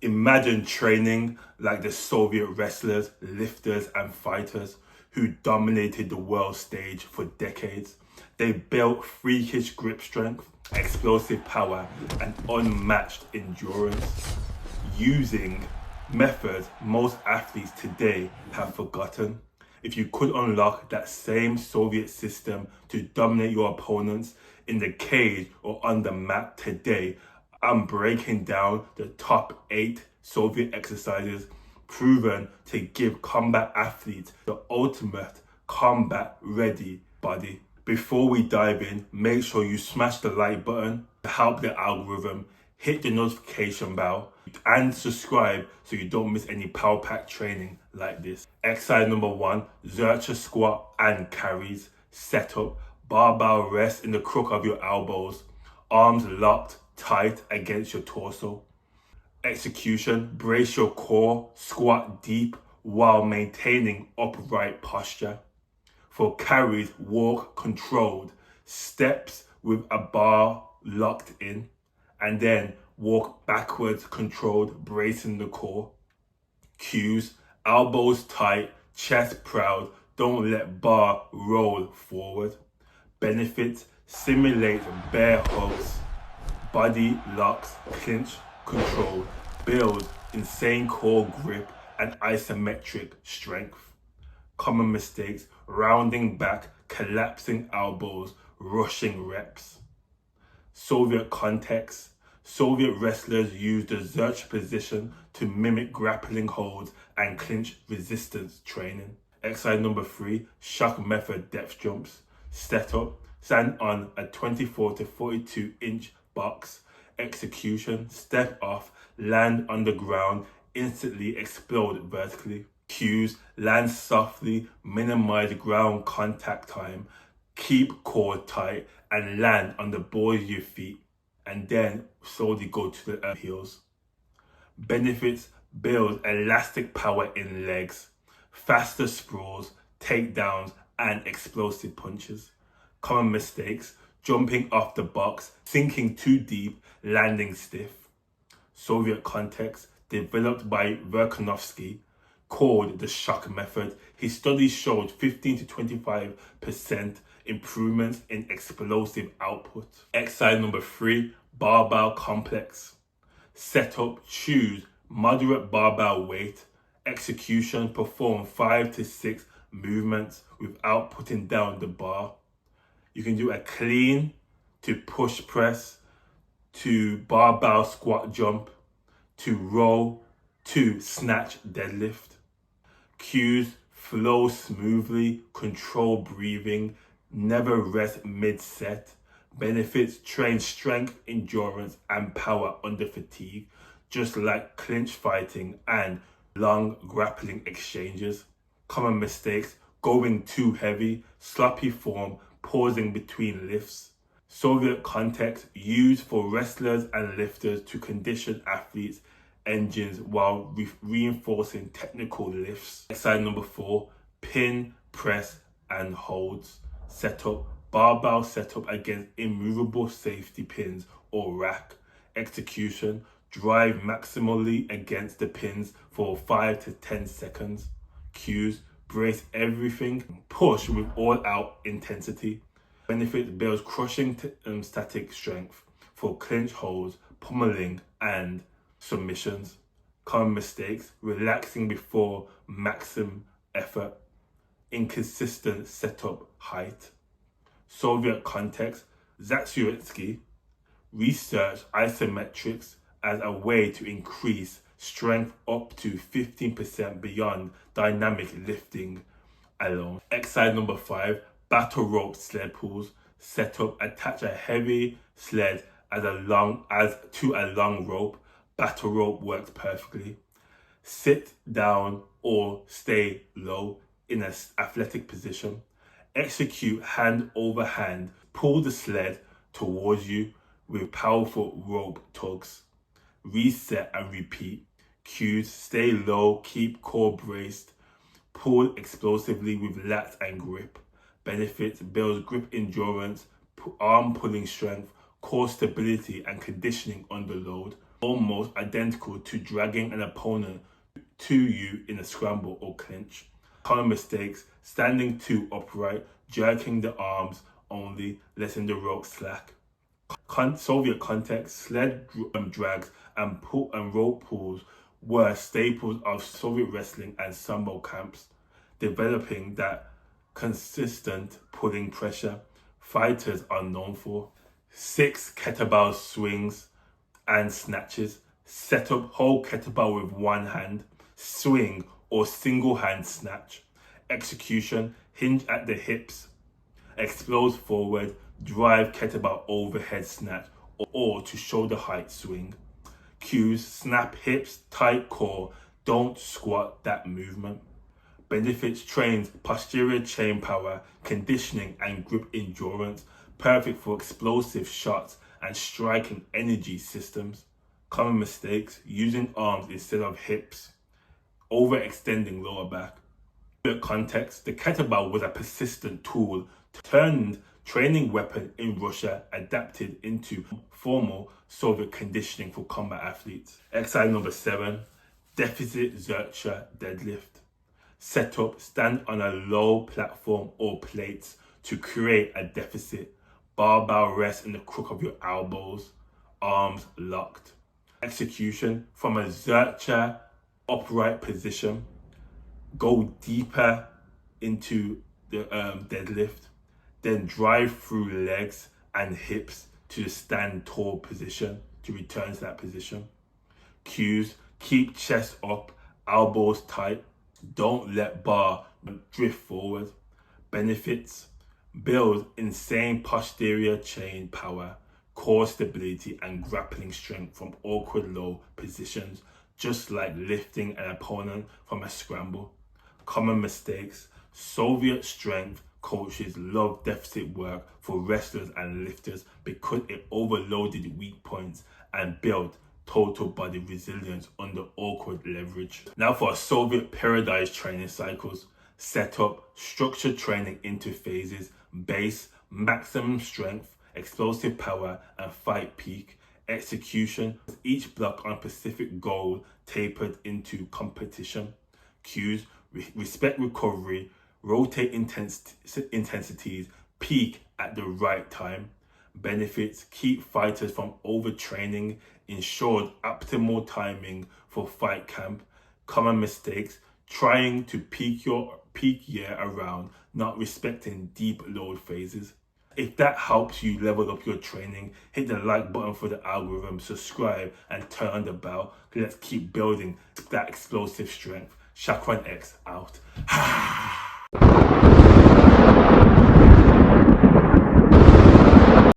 Imagine training like the Soviet wrestlers, lifters, and fighters who dominated the world stage for decades. They built freakish grip strength, explosive power, and unmatched endurance, using methods most athletes today have forgotten. If you could unlock that same Soviet system to dominate your opponents in the cage or on the mat today, I'm breaking down the top 8 Soviet exercises proven to give combat athletes the ultimate combat ready body. Before we dive in, make sure you smash the like button to help the algorithm, hit the notification bell, and subscribe so you don't miss any power pack training like this. Exercise number 1, Zercher Squat and Carries. Setup, barbell rest in the crook of your elbows, arms locked tight against your torso. Execution, brace your core, squat deep while maintaining upright posture. For carries, walk controlled, steps with a bar locked in, and then walk backwards controlled, bracing the core. Cues, elbows tight, chest proud, don't let bar roll forward. Benefits, simulate bear hugs, body locks, clinch control, build insane core grip and isometric strength. Common mistakes, rounding back, collapsing elbows, rushing reps. Soviet context, Soviet wrestlers used the Zercher position to mimic grappling holds and clinch resistance training. Exercise number 3, shock method depth jumps. Setup, stand on a 24 to 42 inch box. Execution, step off, land on the ground, instantly explode vertically. Cues, land softly, minimize ground contact time, keep core tight, and land on the balls of your feet, and then slowly go to the heels. Benefits, build elastic power in legs, faster sprawls, takedowns, and explosive punches. Common mistakes, jumping off the box, sinking too deep, landing stiff. Soviet context, developed by Verkhovsky, called the shock method. His studies showed 15 to 25% improvements in explosive output. Exercise number 3, barbell complex. Setup, choose moderate barbell weight. Execution, perform 5 to 6 movements without putting down the bar. You can do a clean to push press, to barbell squat jump, to row, to snatch deadlift. Cues, flow smoothly, control breathing, never rest mid-set. Benefits, train strength, endurance, and power under fatigue, just like clinch fighting and long grappling exchanges. Common mistakes, going too heavy, sloppy form, pausing between lifts. Soviet context, used for wrestlers and lifters to condition athletes' engines while reinforcing technical lifts. Exercise number 4, pin, press, and holds. Setup, barbell setup against immovable safety pins or rack. Execution, drive maximally against the pins for 5 to 10 seconds. Cues, brace everything, push with all out intensity. Benefit, builds crushing static strength for clinch holds, pummeling, and submissions. Common mistakes, relaxing before maximum effort, inconsistent setup height. Soviet context, Zercher researched isometrics as a way to increase strength up to 15% beyond dynamic lifting alone. Exercise number 5, battle rope sled pulls. Setup, attach a heavy sled to a long rope. Battle rope works perfectly. Sit down or stay low in an athletic position. Execute hand over hand. Pull the sled towards you with powerful rope tugs. Reset and repeat. Cues, stay low, keep core braced. Pull explosively with lats and grip. Benefits, builds grip endurance, arm pulling strength, core stability and conditioning under load. almost identical to dragging an opponent to you in a scramble or clinch. Common mistakes: standing too upright, jerking the arms only, letting the rope slack. Soviet context: sled drags and rope pulls were staples of Soviet wrestling and sambo camps, developing that consistent pulling pressure fighters are known for. 6 kettlebell swings and snatches: set up whole kettlebell with one hand, swing or single hand snatch. Execution: hinge at the hips, explode forward, drive kettlebell overhead snatch, or to shoulder height swing. Cues: snap hips, tight core, don't squat that movement. Benefits: trains posterior chain power, conditioning and grip endurance, perfect for explosive shots and striking energy systems. Common mistakes: using arms instead of hips, overextending lower back. Context: the kettlebell was a persistent tool turned training weapon in Russia, adapted into formal Soviet conditioning for combat athletes. Exercise number 7, deficit Zercher deadlift. Set up, stand on a low platform or plates to create a deficit. Barbell rest in the crook of your elbows, arms locked. Execution: from a Zercher upright position, go deeper into the deadlift, then drive through legs and hips to the stand tall position to return to that position. Cues: keep chest up, elbows tight, don't let bar drift forward. Benefits: build insane posterior chain power, core stability and grappling strength from awkward low positions, just like lifting an opponent from a scramble. Common mistakes: Soviet strength coaches love deficit work for wrestlers and lifters because it overloaded weak points and built total body resilience under awkward leverage. Now for Soviet periodized training cycles: set up, structured training into phases, base, maximum strength, explosive power and fight peak. Execution: each block on specific goal tapered into competition. Cues: respect recovery, rotate intensities, peak at the right time. Benefits: keep fighters from overtraining, ensured optimal timing for fight camp. Common mistakes: trying to peak year around, not respecting deep load phases. If that helps you level up your training, hit the like button for the algorithm, subscribe and turn on the bell. Let's keep building that explosive strength. Chakran X out.